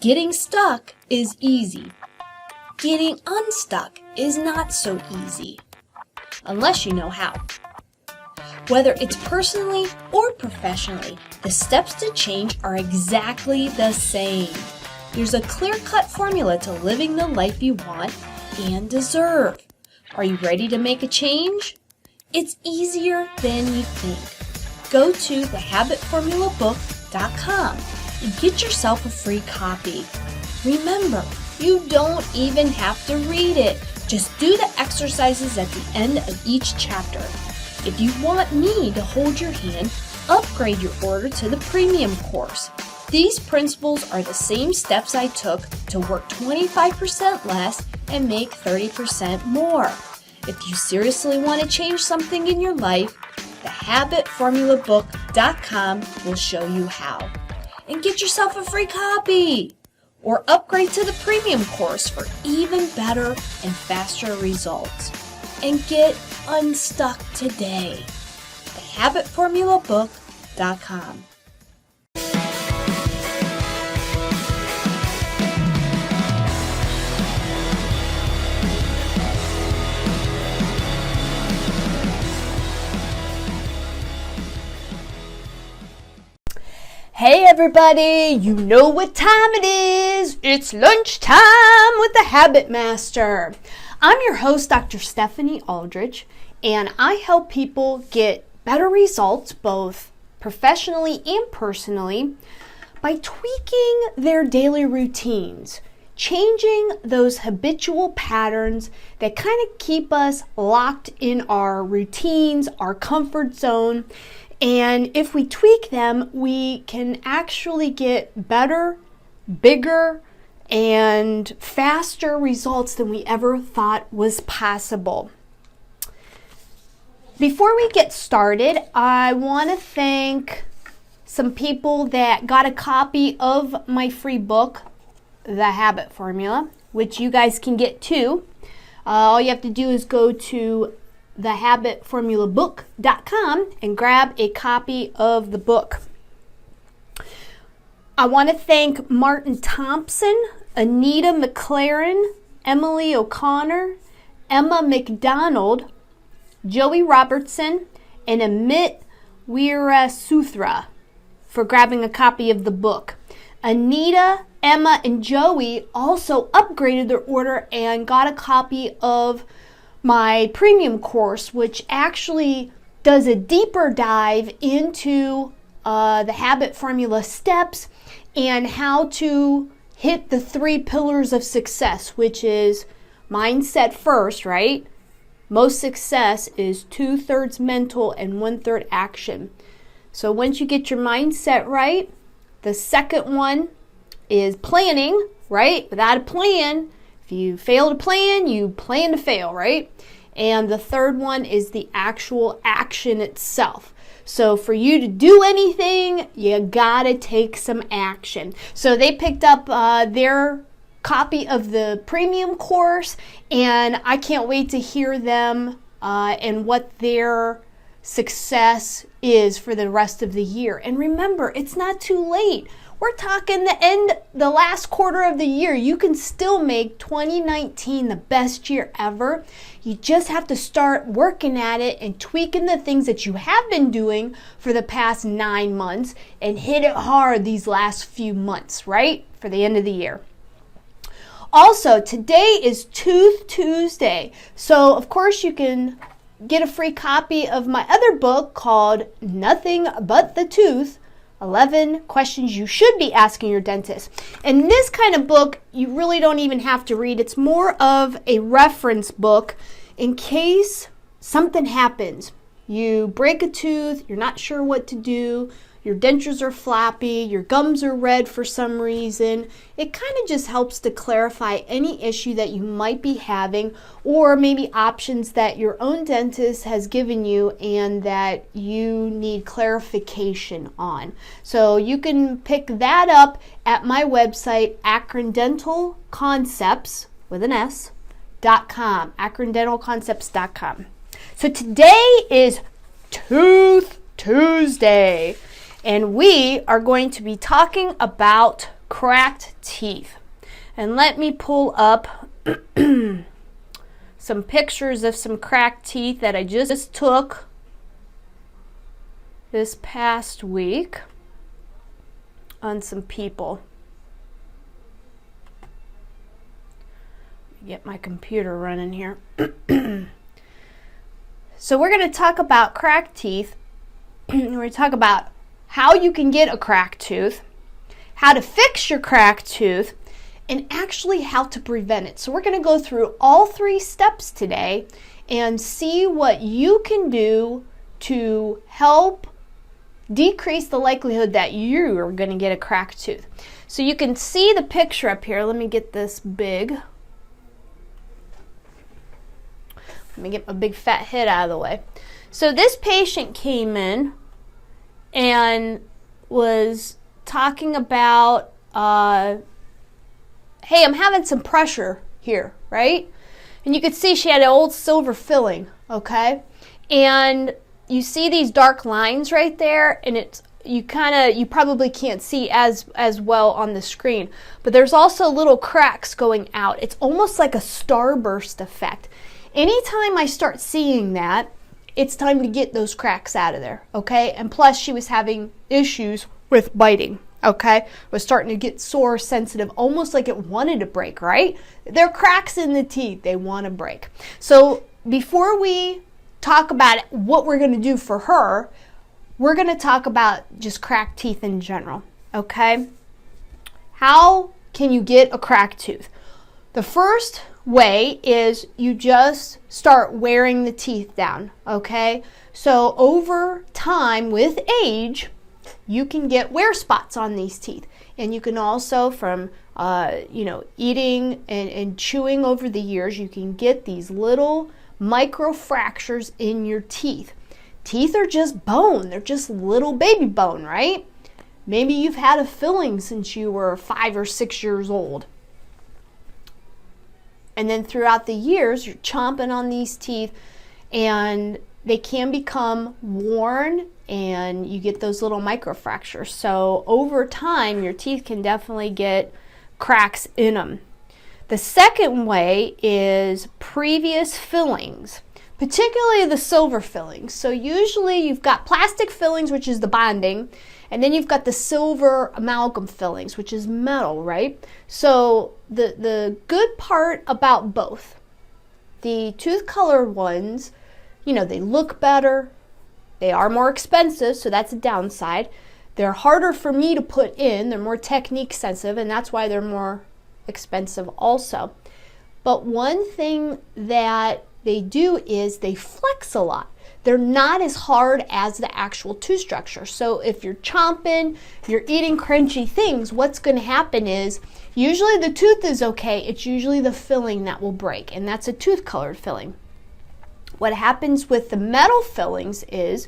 Getting stuck is easy. Getting unstuck is not so easy, unless you know how. Whether it's personally or professionally, the steps to change are exactly the same. There's a clear-cut formula to living the life you want and deserve. Are you ready to make a change? It's easier than you think. Go to thehabitformulabook.com and get yourself a free copy. Remember, you don't even have to read it. Just do the exercises at the end of each chapter. If you want me to hold your hand, upgrade your order to the premium course. These principles are the same steps I took to work 25% less and make 30% more. If you seriously want to change something in your life, thehabitformulabook.com will show you how. And get yourself a free copy or upgrade to the premium course for even better and faster results. And get unstuck today. thehabitformulabook.com. Hey everybody, you know what time it is. It's lunchtime with the Habit Master. I'm your host, Dr. Stephanie Aldrich, and I help people get better results both professionally and personally by tweaking their daily routines, changing those habitual patterns that kind of keep us locked in our routines, our comfort zone. And if we tweak them, we can actually get better, bigger, and faster results than we ever thought was possible. Before we get started, I want to thank some people that got a copy of my free book, The Habit Formula, which you guys can get too. All you have to do is go to thehabitformulabook.com and grab a copy of the book. I want to thank Martin Thompson, Anita McLaren, Emily O'Connor, Emma McDonald, Joey Robertson, and Amit Weerasuthra for grabbing a copy of the book. Anita, Emma, and Joey also upgraded their order and got a copy of my premium course, which actually does a deeper dive into the habit formula steps and how to hit the 3 pillars of success, which is mindset first, right? Most success is 2/3 mental and 1/3 action. So once you get your mindset right, the second one is planning, right? Without a plan, if you fail to plan, you plan to fail, right? And the third one is the actual action itself. So for you to do anything, you gotta take some action. So they picked up their copy of the premium course, and I can't wait to hear them and what their success is for the rest of the year. And remember, it's not too late. We're talking the last quarter of the year. You can still make 2019 the best year ever. You just have to start working at it and tweaking the things that you have been doing for the past 9 months and hit it hard these last few months, right? For the end of the year. Also, today is Tooth Tuesday. So, of course, you can get a free copy of my other book called Nothing But the Tooth, 11 questions you should be asking your dentist. And this kind of book, you really don't even have to read. It's more of a reference book in case something happens. You break a tooth, you're not sure what to do, your dentures are floppy, your gums are red for some reason. It kind of just helps to clarify any issue that you might be having, or maybe options that your own dentist has given you and that you need clarification on. So you can pick that up at my website, akrondentalconcepts, with an S.com, akrondentalconcepts.com. So today is Tooth Tuesday. And we are going to be talking about cracked teeth. And let me pull up some pictures of some cracked teeth that I just took this past week on some people. Get my computer running here. So we're going to talk about cracked teeth. We're going to talk about how you can get a cracked tooth, how to fix your cracked tooth, and actually how to prevent it. So we're going to go through all 3 steps today and see what you can do to help decrease the likelihood that you are going to get a cracked tooth. So you can see the picture up here. Let me get this big. Let me get my big fat head out of the way. So this patient came in and was talking about, hey, I'm having some pressure here, right? And you could see she had an old silver filling, okay? And you see these dark lines right there, and it's you probably can't see as well on the screen, but there's also little cracks going out. It's almost like a starburst effect. Anytime I start seeing that, it's time to get those cracks out of there, okay? And plus, she was having issues with biting, okay? Was starting to get sore, sensitive, almost like it wanted to break, right? There are cracks in the teeth. They want to break. So before we talk about what we're going to do for her, we're going to talk about just cracked teeth in general, okay? How can you get a cracked tooth? The first way is you just start wearing the teeth down, okay? So over time, with age, you can get wear spots on these teeth. And you can also, from eating and chewing over the years, you can get these little micro fractures in your teeth. Teeth are just bone. They're just little baby bone, right? Maybe you've had a filling since you were 5 or 6 years old. And then throughout the years, you're chomping on these teeth and they can become worn and you get those little microfractures. So over time, your teeth can definitely get cracks in them. The second way is previous fillings, particularly the silver fillings. So usually you've got plastic fillings, which is the bonding, and then you've got the silver amalgam fillings, which is metal, right? So the good part about both, the tooth colored ones, they look better, they are more expensive, so that's a downside. They're harder for me to put in, they're more technique sensitive, and that's why they're more expensive also. But one thing that they do is they flex a lot. They're not as hard as the actual tooth structure. So if you're chomping, you're eating crunchy things, what's going to happen is usually the tooth is okay. It's usually the filling that will break, and that's a tooth colored filling. What happens with the metal fillings is,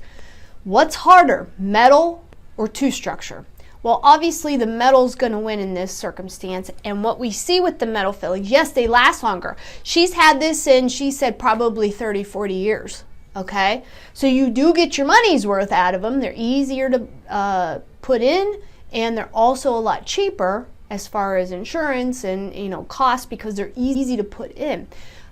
what's harder, metal or tooth structure? Well, obviously the metal's going to win in this circumstance, and what we see with the metal fillings, yes, they last longer. She's had this in, she said, probably 30, 40 years. Okay, so you do get your money's worth out of them. They're easier to put in, and they're also a lot cheaper as far as insurance and cost, because they're easy to put in.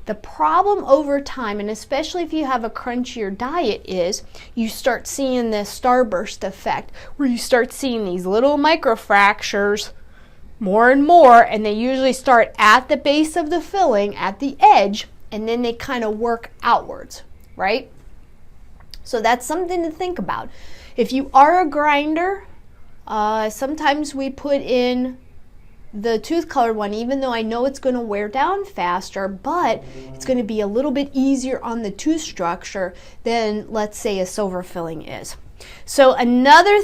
The problem over time, and especially if you have a crunchier diet, is you start seeing this starburst effect where you start seeing these little microfractures more and more, and they usually start at the base of the filling, at the edge, and then they kind of work outwards, right? So that's something to think about. If you are a grinder, sometimes we put in the tooth colored one, even though I know it's going to wear down faster, but it's going to be a little bit easier on the tooth structure than, let's say, a silver filling is. So another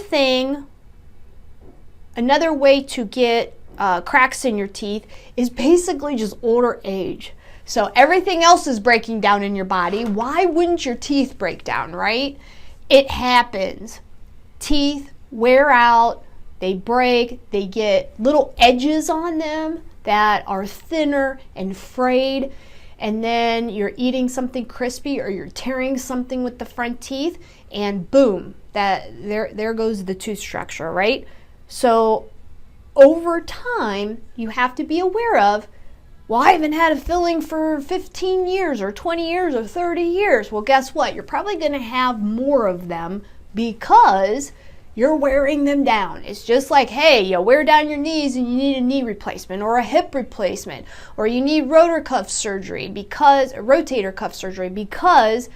way to get cracks in your teeth is basically just older age. So everything else is breaking down in your body. Why wouldn't your teeth break down, right? It happens. Teeth wear out, they break, they get little edges on them that are thinner and frayed, and then you're eating something crispy or you're tearing something with the front teeth, and boom, there goes the tooth structure, right? So over time, you have to be aware of, well, I haven't had a filling for 15 years or 20 years or 30 years. Well, guess what? You're probably going to have more of them because you're wearing them down. It's just like, hey, you wear down your knees and you need a knee replacement or a hip replacement, or you need rotator cuff surgery because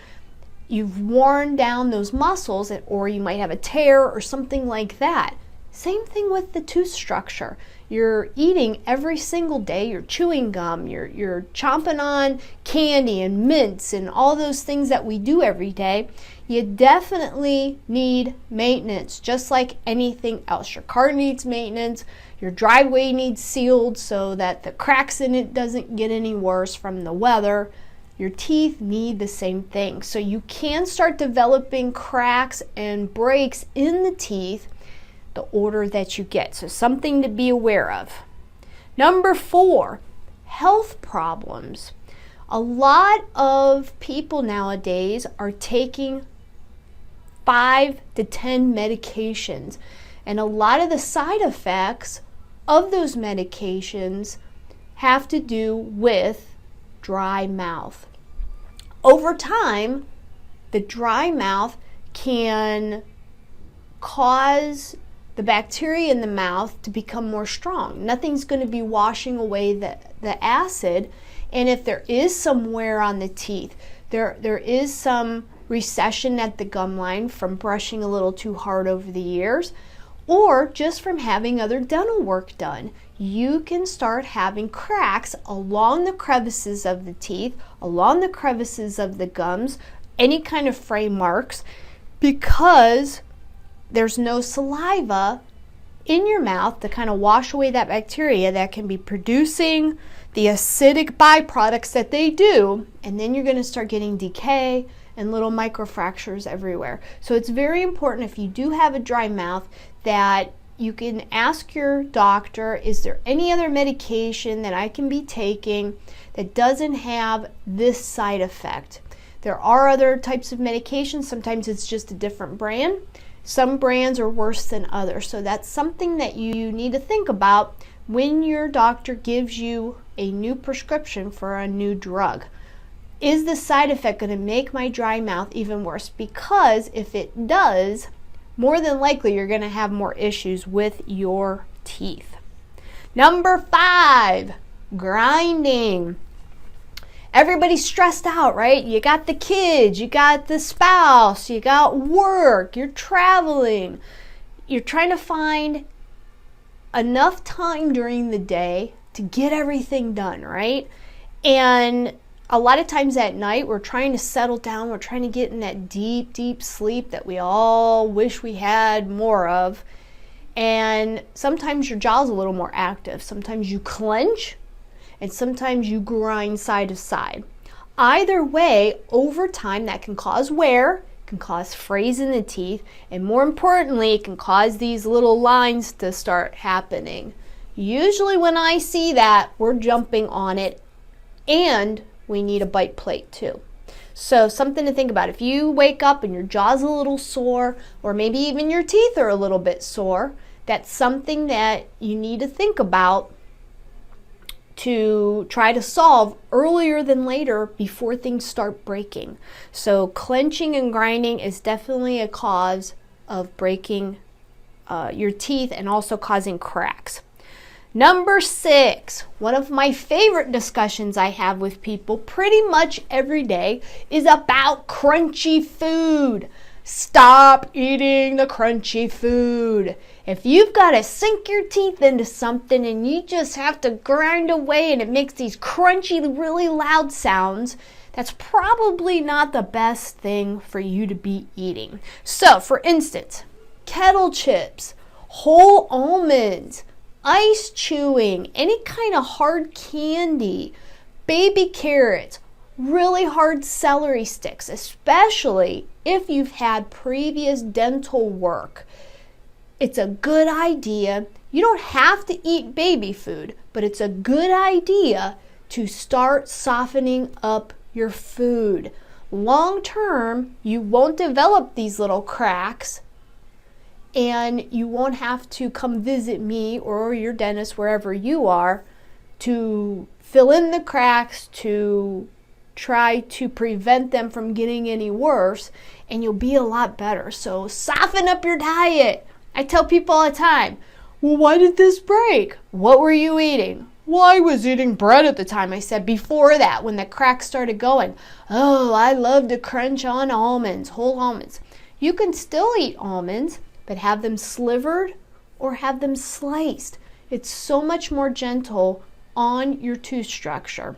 you've worn down those muscles, or you might have a tear or something like that. Same thing with the tooth structure. You're eating every single day, you're chewing gum, you're chomping on candy and mints and all those things that we do every day. You definitely need maintenance, just like anything else. Your car needs maintenance, your driveway needs sealed so that the cracks in it doesn't get any worse from the weather. Your teeth need the same thing. So you can start developing cracks and breaks in the teeth the order that you get. So something to be aware of. Number 4, health problems. A lot of people nowadays are taking 5 to 10 medications, and a lot of the side effects of those medications have to do with dry mouth. Over time, the dry mouth can cause the bacteria in the mouth to become more strong. Nothing's going to be washing away the acid, and if there is some wear on the teeth, there is some recession at the gum line from brushing a little too hard over the years, or just from having other dental work done, you can start having cracks along the crevices of the teeth, along the crevices of the gums, any kind of fray marks, because there's no saliva in your mouth to kind of wash away that bacteria that can be producing the acidic byproducts that they do, and then you're going to start getting decay and little microfractures everywhere. So it's very important, if you do have a dry mouth, that you can ask your doctor, is there any other medication that I can be taking that doesn't have this side effect? There are other types of medications. Sometimes it's just a different brand. Some brands are worse than others. So that's something that you need to think about when your doctor gives you a new prescription for a new drug. Is the side effect going to make my dry mouth even worse? Because if it does, more than likely you're going to have more issues with your teeth. Number 5, grinding. Everybody's stressed out, right? You got the kids, you got the spouse, you got work, you're traveling. You're trying to find enough time during the day to get everything done, right? And a lot of times at night, we're trying to settle down. We're trying to get in that deep, deep sleep that we all wish we had more of. And sometimes your jaw's a little more active. Sometimes you clench, and sometimes you grind side to side. Either way, over time, that can cause wear, can cause frays in the teeth, and more importantly, it can cause these little lines to start happening. Usually when I see that, we're jumping on it, and we need a bite plate too. So something to think about. If you wake up and your jaw's a little sore, or maybe even your teeth are a little bit sore, that's something that you need to think about to try to solve earlier than later before things start breaking. So clenching and grinding is definitely a cause of breaking your teeth and also causing cracks. Number 6, one of my favorite discussions I have with people pretty much every day is about crunchy food. Stop eating the crunchy food. If you've got to sink your teeth into something and you just have to grind away and it makes these crunchy, really loud sounds, that's probably not the best thing for you to be eating. So, for instance, kettle chips, whole almonds, ice chewing, any kind of hard candy, baby carrots, really hard celery sticks, especially if you've had previous dental work. It's a good idea. You don't have to eat baby food, but it's a good idea to start softening up your food. Long term, you won't develop these little cracks, and you won't have to come visit me or your dentist wherever you are to fill in the cracks, to try to prevent them from getting any worse, and you'll be a lot better. So soften up your diet. I tell people all the time, well, why did this break? What were you eating? Well, I was eating bread at the time. I said before that, when the cracks started going, oh, I love to crunch on almonds, whole almonds. You can still eat almonds, but have them slivered or have them sliced. It's so much more gentle on your tooth structure.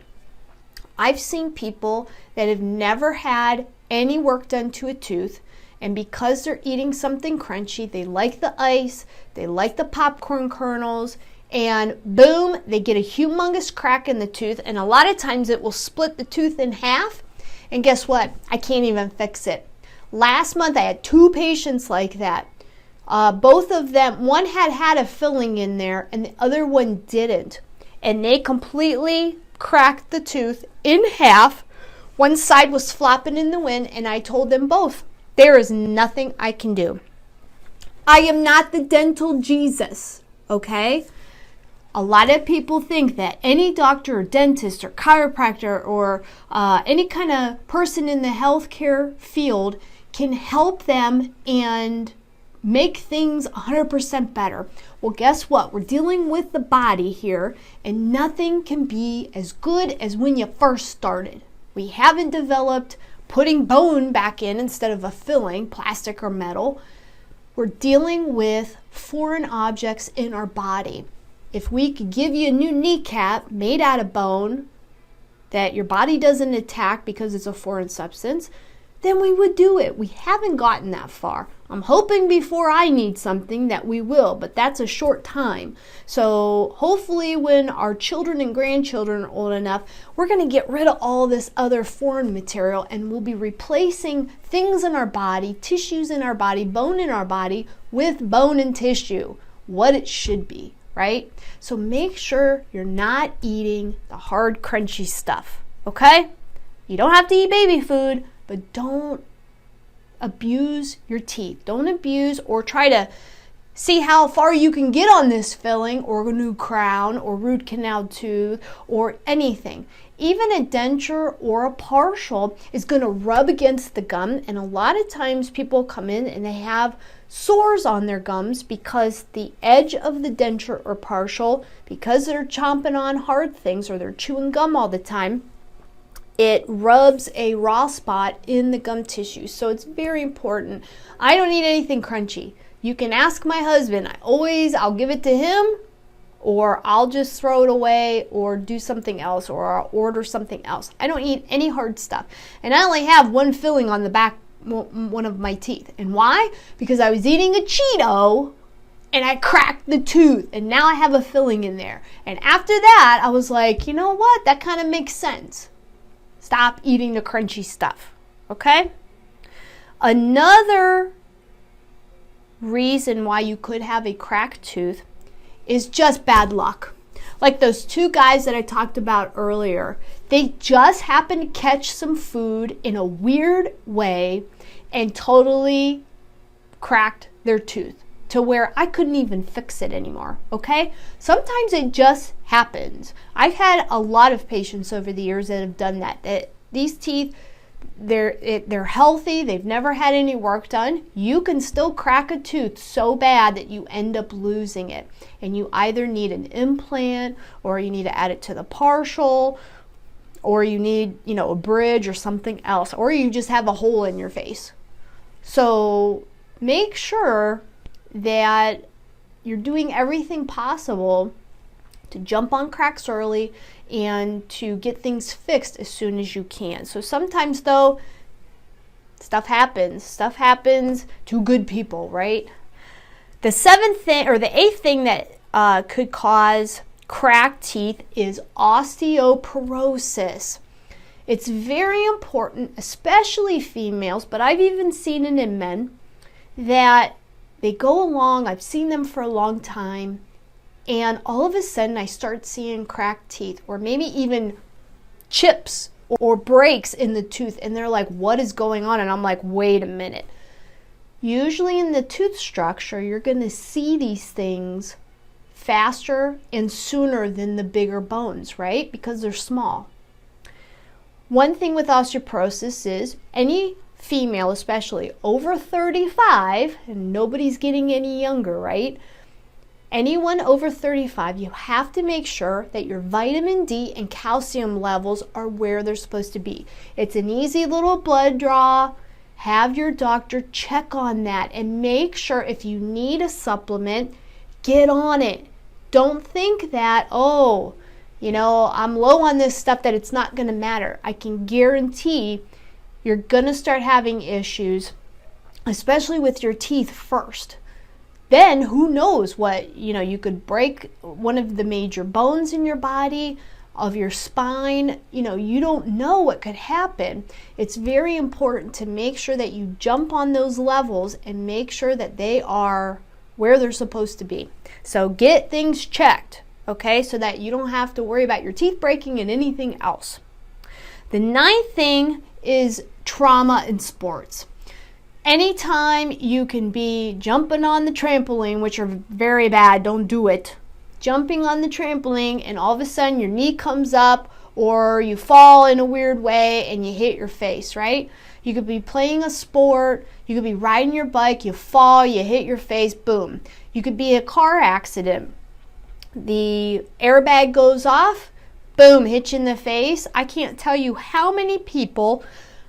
I've seen people that have never had any work done to a tooth, and because they're eating something crunchy, they like the ice, they like the popcorn kernels, and boom, they get a humongous crack in the tooth, and a lot of times it will split the tooth in half, and guess what? I can't even fix it. Last month I had 2 patients like that. Both of them, one had a filling in there and the other one didn't, and they completely cracked the tooth in half. One side was flopping in the wind, and I told them both, there is nothing I can do. I am not the dental Jesus, okay? A lot of people think that any doctor or dentist or chiropractor or any kind of person in the healthcare field can help them and make things 100% better. Well, guess what? We're dealing with the body here, and nothing can be as good as when you first started. We haven't developed putting bone back in instead of a filling, plastic or metal. We're dealing with foreign objects in our body. If we could give you a new kneecap made out of bone that your body doesn't attack because it's a foreign substance, then we would do it. We haven't gotten that far. I'm hoping before I need something that we will, but that's a short time. So hopefully when our children and grandchildren are old enough, we're going to get rid of all this other foreign material, and we'll be replacing things in our body, tissues in our body, bone in our body with bone and tissue, what it should be, right? So make sure you're not eating the hard, crunchy stuff, okay? You don't have to eat baby food, but don't abuse your teeth. Don't abuse or try to see how far you can get on this filling or a new crown or root canal tooth or anything. Even a denture or a partial is going to rub against the gum, and a lot of times people come in and they have sores on their gums because the edge of the denture or partial, because they're chomping on hard things or they're chewing gum all the time, it rubs a raw spot in the gum tissue. So it's very important. I don't eat anything crunchy. You can ask my husband. I'll give it to him, or I'll just throw it away or do something else, or I'll order something else. I don't eat any hard stuff. And I only have one filling on the back one of my teeth. And why? Because I was eating a Cheeto and I cracked the tooth, and now I have a filling in there. And after that, I was like, you know what? That kind of makes sense. Stop eating the crunchy stuff, okay? Another reason why you could have a cracked tooth is just bad luck. Like those 2 guys that I talked about earlier, they just happened to catch some food in a weird way and totally cracked their tooth to where I couldn't even fix it anymore, okay? Sometimes it just happens. I've had a lot of patients over the years that have done that. These teeth, they're healthy, they've never had any work done. You can still crack a tooth so bad that you end up losing it. And you either need an implant, or you need to add it to the partial, or you need, a bridge or something else, or you just have a hole in your face. So make sure that you're doing everything possible to jump on cracks early and to get things fixed as soon as you can. So sometimes though, stuff happens to good people, right? The 8th thing that could cause cracked teeth is osteoporosis. It's very important, especially females, but I've even seen it in men, that they go along, I've seen them for a long time, and all of a sudden I start seeing cracked teeth, or maybe even chips or breaks in the tooth, and they're like, what is going on? And I'm like, wait a minute. Usually in the tooth structure, you're going to see these things faster and sooner than the bigger bones, right? Because they're small. One thing with osteoporosis is any female, especially over 35, and nobody's getting any younger, right? Anyone over 35, you have to make sure that your vitamin D and calcium levels are where they're supposed to be. It's an easy little blood draw. Have your doctor check on that and make sure if you need a supplement, get on it. Don't think that, oh, I'm low on this stuff, that it's not going to matter. I can guarantee you're going to start having issues, especially with your teeth first. Then who knows what, you could break one of the major bones in your body, of your spine. You don't know what could happen. It's very important to make sure that you jump on those levels and make sure that they are where they're supposed to be. So get things checked, okay, so that you don't have to worry about your teeth breaking and anything else. The 9th thing is trauma in sports. Anytime you can be jumping on the trampoline, which are very bad, don't do it. Jumping on the trampoline and all of a sudden your knee comes up or you fall in a weird way and you hit your face, right? You could be playing a sport, you could be riding your bike, you fall, you hit your face, boom. You could be in a car accident. The airbag goes off, boom, hit you in the face. I can't tell you how many people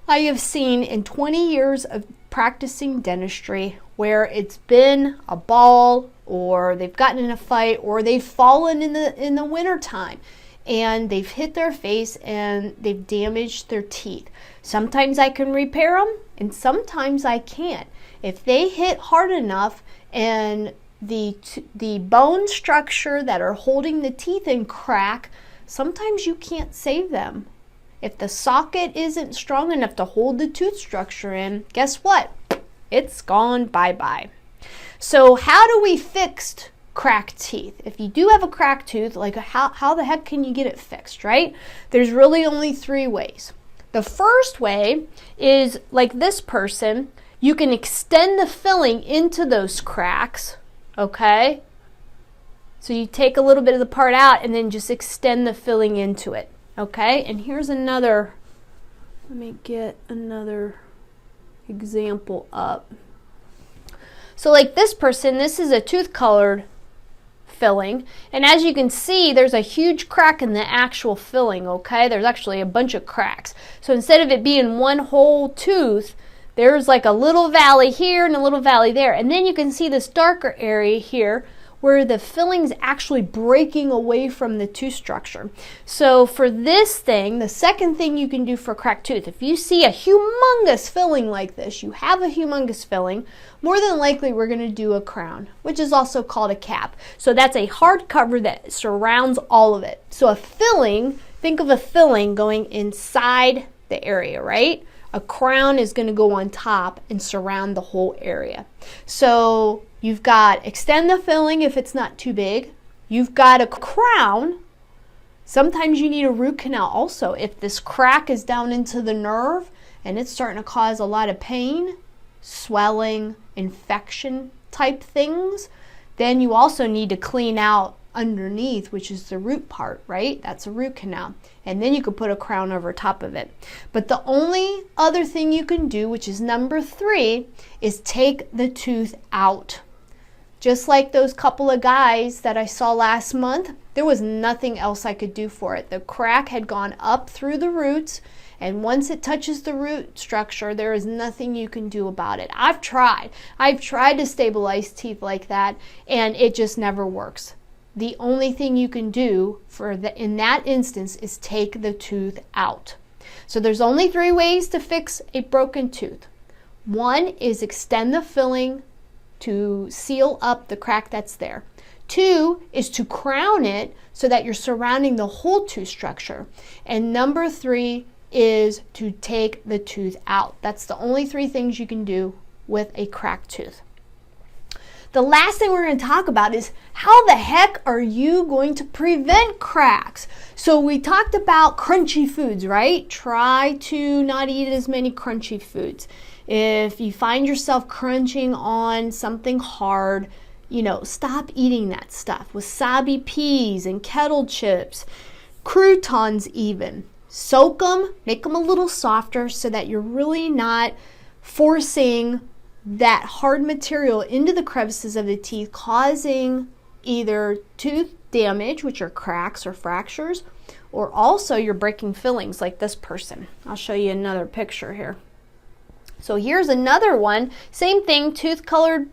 I have seen in 20 years of practicing dentistry where it's been a ball, or they've gotten in a fight, or they've fallen in the winter time and they've hit their face and they've damaged their teeth. Sometimes I can repair them and sometimes I can't. If they hit hard enough and the bone structure that are holding the teeth in crack, sometimes you can't save them. If the socket isn't strong enough to hold the tooth structure in, guess what? It's gone bye-bye. So how do we fix cracked teeth? If you do have a cracked tooth, like how the heck can you get it fixed, right? There's really only 3 ways. The first way is like this person, you can extend the filling into those cracks, okay? So you take a little bit of the part out and then just extend the filling into it, okay? And here's another, let me get another example up. So like this person, this is a tooth colored filling, and as you can see, there's a huge crack in the actual filling, okay? There's actually a bunch of cracks. So instead of it being one whole tooth, there's like a little valley here and a little valley there. And then you can see this darker area here where the filling's actually breaking away from the tooth structure. So for this thing, the second thing you can do for cracked tooth, if you see a humongous filling like this, you have a humongous filling, more than likely we're going to do a crown, which is also called a cap. So that's a hard cover that surrounds all of it. So a filling, think of a filling going inside the area, right? A crown is going to go on top and surround the whole area. So you've got extend the filling if it's not too big. You've got a crown. Sometimes you need a root canal also. If this crack is down into the nerve and it's starting to cause a lot of pain, swelling, infection type things, then you also need to clean out underneath, which is the root part, right? That's a root canal. And then you could put a crown over top of it. But the only other thing you can do, which is number 3, is take the tooth out. Just like those couple of guys that I saw last month, there was nothing else I could do for it. The crack had gone up through the roots, and once it touches the root structure, there is nothing you can do about it. I've tried to stabilize teeth like that, and it just never works. The only thing you can do in that instance is take the tooth out. So there's only 3 ways to fix a broken tooth. 1 is extend the filling to seal up the crack that's there. 2 is to crown it so that you're surrounding the whole tooth structure. And number 3 is to take the tooth out. That's the only 3 things you can do with a cracked tooth. The last thing we're going to talk about is how the heck are you going to prevent cracks? So we talked about crunchy foods, right? Try to not eat as many crunchy foods. If you find yourself crunching on something hard, stop eating that stuff. Wasabi peas and kettle chips, croutons even. Soak them, make them a little softer so that you're really not forcing that hard material into the crevices of the teeth, causing either tooth damage, which are cracks or fractures, or also you're breaking fillings like this person. I'll show you another picture here. So here's another one, same thing, tooth colored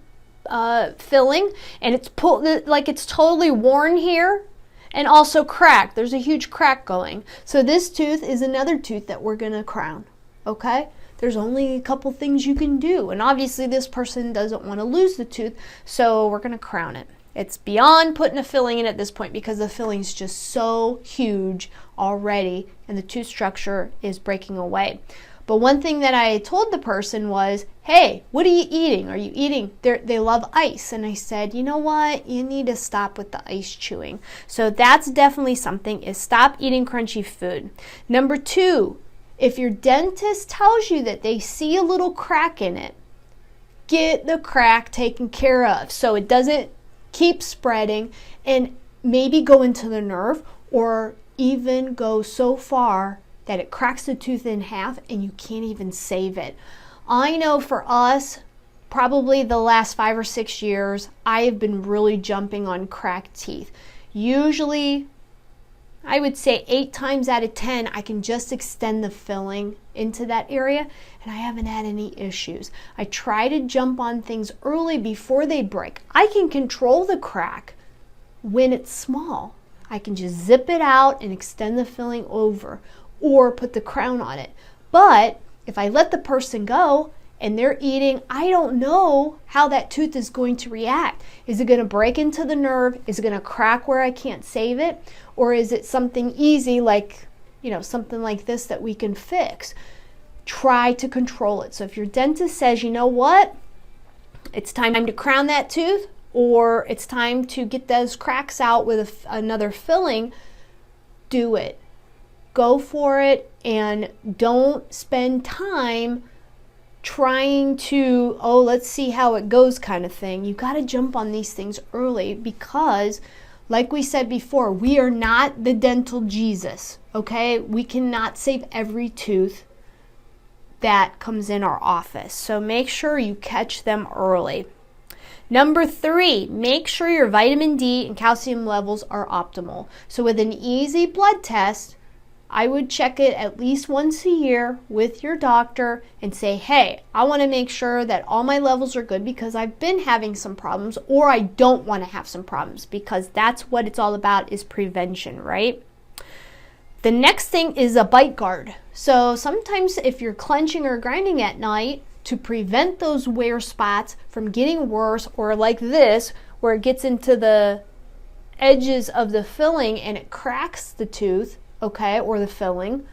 filling, and it's pulled like it's totally worn here and also cracked. There's a huge crack going. So this tooth is another tooth that we're gonna crown, okay? There's only a couple things you can do, and obviously this person doesn't want to lose the tooth, so we're gonna crown it. It's beyond putting a filling in at this point because the filling's just so huge already and the tooth structure is breaking away. But one thing that I told the person was, hey, what are you eating? Are you eating? They love ice. And I said, you know what? You need to stop with the ice chewing. So that's definitely something, is stop eating crunchy food. Number 2, if your dentist tells you that they see a little crack in it, get the crack taken care of so it doesn't keep spreading and maybe go into the nerve or even go so far that it cracks the tooth in half and you can't even save it. I know for us, probably the last 5 or 6 years, I have been really jumping on cracked teeth. Usually, I would say 8 times out of 10, I can just extend the filling into that area and I haven't had any issues. I try to jump on things early before they break. I can control the crack when it's small. I can just zip it out and extend the filling over or put the crown on it. But if I let the person go and they're eating, I don't know how that tooth is going to react. Is it going to break into the nerve? Is it going to crack where I can't save it? Or is it something easy like, something like this that we can fix? Try to control it. So if your dentist says, you know what, it's time to crown that tooth, or it's time to get those cracks out with another filling, do it. Go for it and don't spend time trying to, let's see how it goes kind of thing. You got to jump on these things early because, like we said before, we are not the dental Jesus, okay? We cannot save every tooth that comes in our office. So make sure you catch them early. Number 3, make sure your vitamin D and calcium levels are optimal. So with an easy blood test, I would check it at least once a year with your doctor and say, hey, I want to make sure that all my levels are good because I've been having some problems, or I don't want to have some problems, because that's what it's all about, is prevention, right? The next thing is a bite guard. So sometimes if you're clenching or grinding at night, to prevent those wear spots from getting worse, or like this, where it gets into the edges of the filling and it cracks the tooth, okay, or the filling,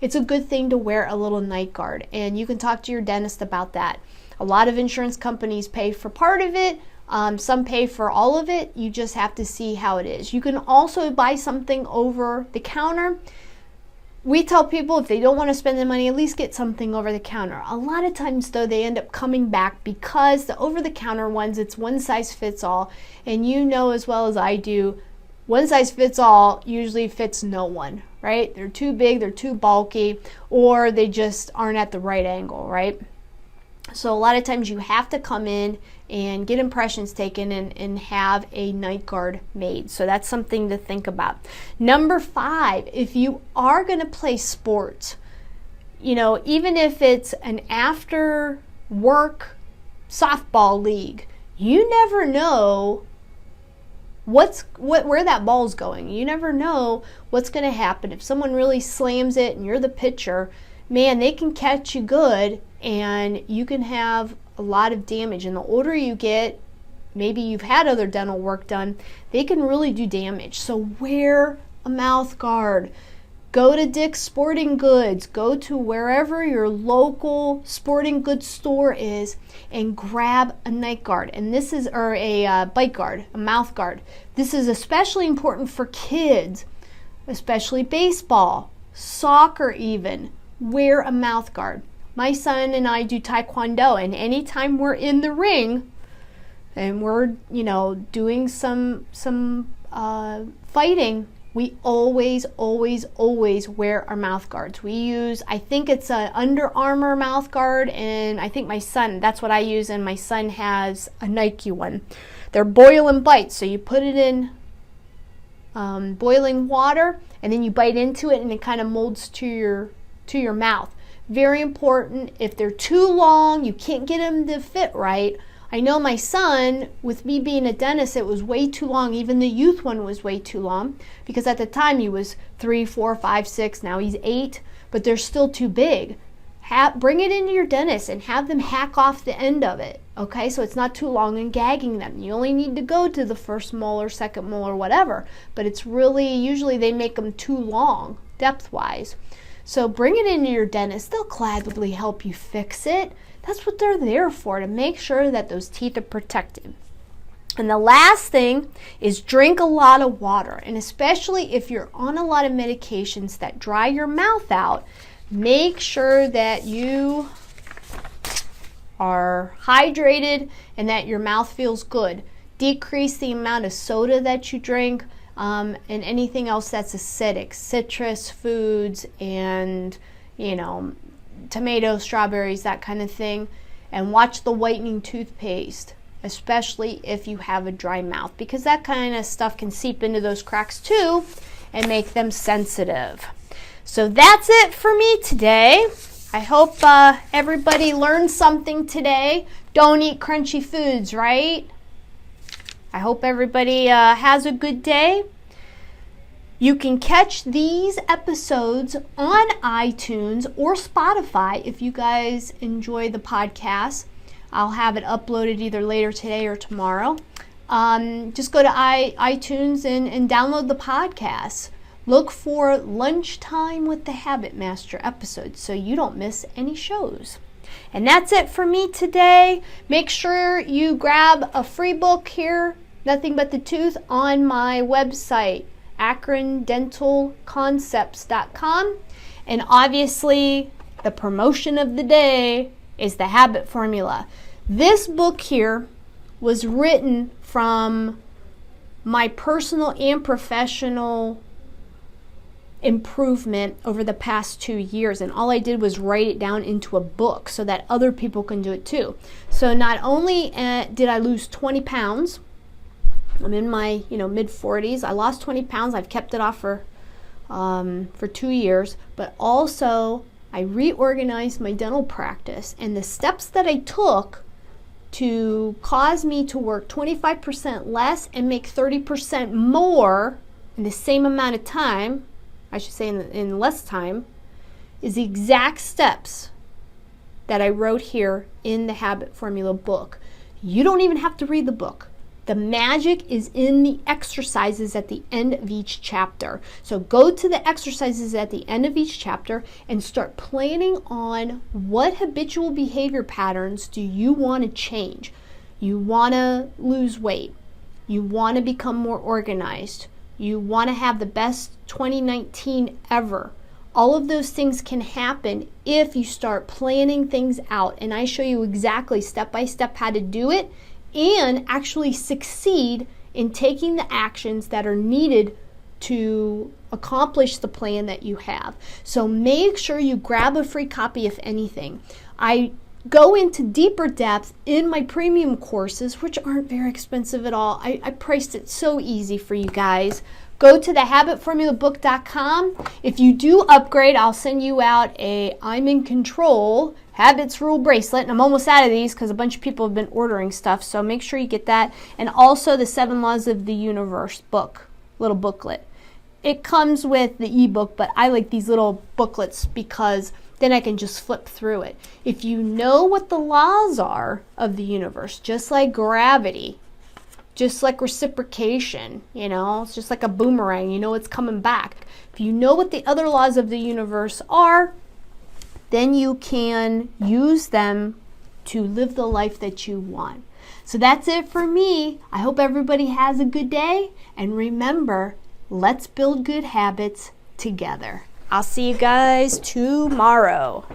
it's a good thing to wear a little night guard, and you can talk to your dentist about that. A lot of insurance companies pay for part of it, some pay for all of it. You just have to see how it is. You can also buy something over the counter. We tell people if they don't want to spend the money, at least get something over the counter. A lot of times though, they end up coming back because the over the counter ones, it's one size fits all, and you know as well as I do, one size fits all usually fits no one, right? They're too big, they're too bulky, or they just aren't at the right angle, right? So a lot of times you have to come in and get impressions taken and have a night guard made. So that's something to think about. Number 5, if you are going to play sports, even if it's an after work softball league, you never know where that ball's going. You never know what's going to happen. If someone really slams it and you're the pitcher, man, they can catch you good and you can have a lot of damage. And the older you get, maybe you've had other dental work done, they can really do damage. So wear a mouth guard. Go to Dick's Sporting Goods. Go to wherever your local sporting goods store is and grab a night guard. And this is, or a bite guard, a mouth guard. This is especially important for kids, especially baseball, soccer even. Wear a mouth guard. my son and I do Taekwondo, and anytime we're in the ring and we're, doing some fighting, we always wear our mouth guards. We use, I think it's a Under Armour mouth guard, and I think that's what I use, and my son has a Nike one. They're boil and bite, so you put it in boiling water, and then you bite into it, and it kind of molds to your mouth. Very important. If they're too long, you can't get them to fit right. I know my son, with me being a dentist, it was way too long. Even the youth one was way too long, because at the time he was 3, 4, 5, 6. Now he's 8, but they're still too big. Bring it into your dentist and have them hack off the end of it. Okay, so it's not too long and gagging them. You only need to go to the first molar, second molar, whatever. But it's really, usually they make them too long, depth-wise. So bring it into your dentist. They'll gladly help you fix it. That's what they're there for, to make sure that those teeth are protected. And the last thing is drink a lot of water. And especially if you're on a lot of medications that dry your mouth out, make sure that you are hydrated and that your mouth feels good. Decrease the amount of soda that you drink, and anything else that's acidic, citrus foods, and tomatoes, strawberries, that kind of thing. And watch the whitening toothpaste, especially if you have a dry mouth, because that kind of stuff can seep into those cracks too and make them sensitive. So that's it for me today. I hope everybody learned something today. Don't eat crunchy foods, right? I hope everybody has a good day. You can catch these episodes on iTunes or Spotify if you guys enjoy the podcast. I'll have it uploaded either later today or tomorrow. Just go to iTunes and download the podcast. Look for Lunchtime with the Habit Master episodes so you don't miss any shows. And that's it for me today. Make sure you grab a free book here, Nothing But the Tooth, on my website, akrondentalconcepts.com. And obviously, the promotion of the day is the Habit Formula. This book here was written from my personal and professional improvement over the past 2 years, and all I did was write it down into a book so that other people can do it too. So not only did I lose 20 pounds, I'm in my mid-40s. I lost 20 pounds. I've kept it off for 2 years, but also I reorganized my dental practice, and the steps that I took to cause me to work 25% less and make 30% more in the same amount of time, I should say in less time, is the exact steps that I wrote here in the Habit Formula book. You don't even have to read the book. The magic is in the exercises at the end of each chapter. So go to the exercises at the end of each chapter and start planning on what habitual behavior patterns do you want to change. You want to lose weight. You want to become more organized. You want to have the best 2019 ever. All of those things can happen if you start planning things out. And I show you exactly step by step how to do it and actually succeed in taking the actions that are needed to accomplish the plan that you have. So make sure you grab a free copy if anything. I go into deeper depth in my premium courses, which aren't very expensive at all. I priced it so easy for you guys. Go to thehabitformulabook.com. If you do upgrade, I'll send you out a I'm in Control Habits Rule bracelet. And I'm almost out of these because a bunch of people have been ordering stuff. So make sure you get that. And also the 7 Laws of the Universe book, little booklet. It comes with the ebook, but I like these little booklets because then I can just flip through it. If you know what the laws are of the universe, just like gravity, just like reciprocation, it's just like a boomerang, it's coming back. If you know what the other laws of the universe are, then you can use them to live the life that you want. So that's it for me. I hope everybody has a good day. And remember, let's build good habits together. I'll see you guys tomorrow.